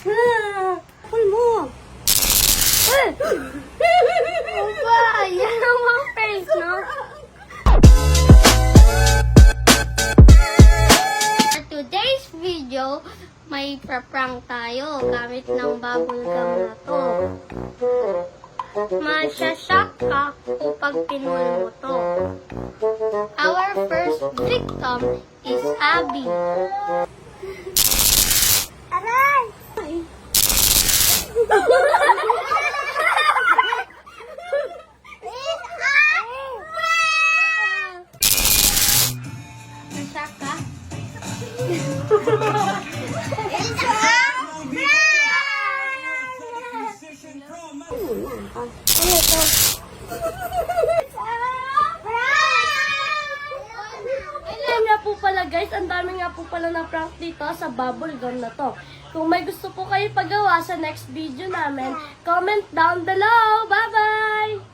Pull mo. Opa, yan ang mga face, no? Sa today's video, may prank tayo gamit ng bubble gum na to. Masya-shock ka kapag pinul mo to. Our first victim is Abby. Aray! Nashock ka? Ano ito? Ayun nga po pala guys, ang dami nga po pala na prank dito sa bubble gum na to. Kung may gusto po kayo pagawa sa next video namin, comment down below. Bye-bye!